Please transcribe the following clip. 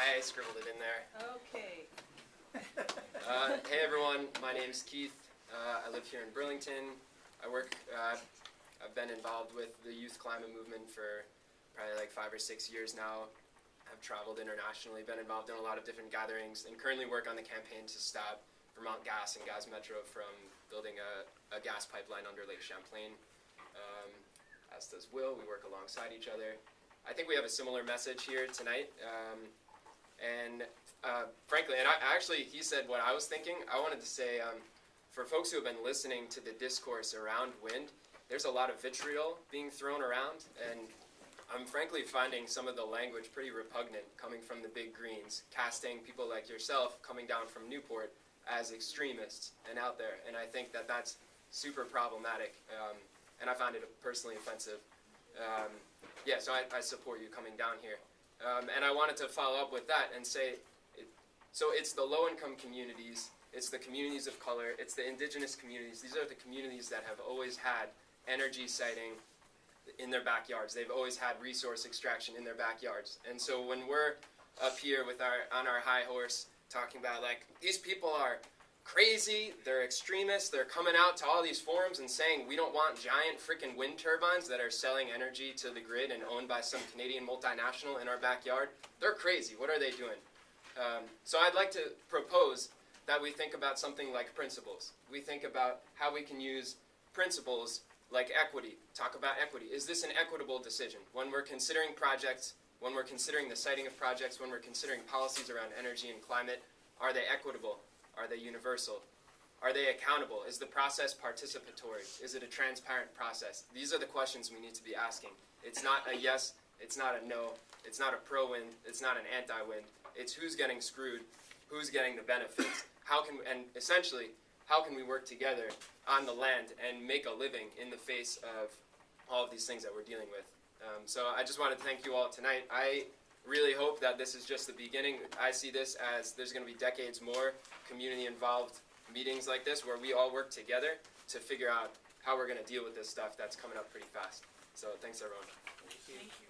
I scribbled it in there. Okay. Hey everyone, my name's Keith. I live here in Burlington. I've been involved with the youth climate movement for probably like 5 or 6 years now. I've traveled internationally, been involved in a lot of different gatherings, and currently work on the campaign to stop Vermont Gas and Gas Metro from building a gas pipeline under Lake Champlain. As does Will, we work alongside each other. I think we have a similar message here tonight. Frankly, he said what I was thinking. I wanted to say, for folks who have been listening to the discourse around wind, there's a lot of vitriol being thrown around, and I'm frankly finding some of the language pretty repugnant coming from the big greens, casting people like yourself coming down from Newport as extremists and out there, and I think that that's super problematic, and I find it personally offensive. So I support you coming down here. And I wanted to follow up with that and say, so it's the low-income communities, it's the communities of color, it's the indigenous communities. These are the communities that have always had energy siting in their backyards. They've always had resource extraction in their backyards. And so when we're up here with on our high horse talking about, like, these people are crazy, they're extremists, they're coming out to all these forums and saying we don't want giant freaking wind turbines that are selling energy to the grid and owned by some Canadian multinational in our backyard. They're crazy. What are they doing? So I'd like to propose that we think about something like principles. We think about how we can use principles like equity. Talk about equity. Is this an equitable decision? When we're considering projects, when we're considering the siting of projects, when we're considering policies around energy and climate, are they equitable? Are they universal? Are they accountable? Is the process participatory? Is it a transparent process? These are the questions we need to be asking. It's not a yes, it's not a no, it's not a pro-wind, it's not an anti-wind. It's who's getting screwed, who's getting the benefits, and essentially, how can we work together on the land and make a living in the face of all of these things that we're dealing with. So I just wanted to thank you all tonight. I really hope that this is just the beginning. I see this as there's going to be decades more community-involved meetings like this where we all work together to figure out how we're going to deal with this stuff that's coming up pretty fast. So thanks, everyone. Thank you.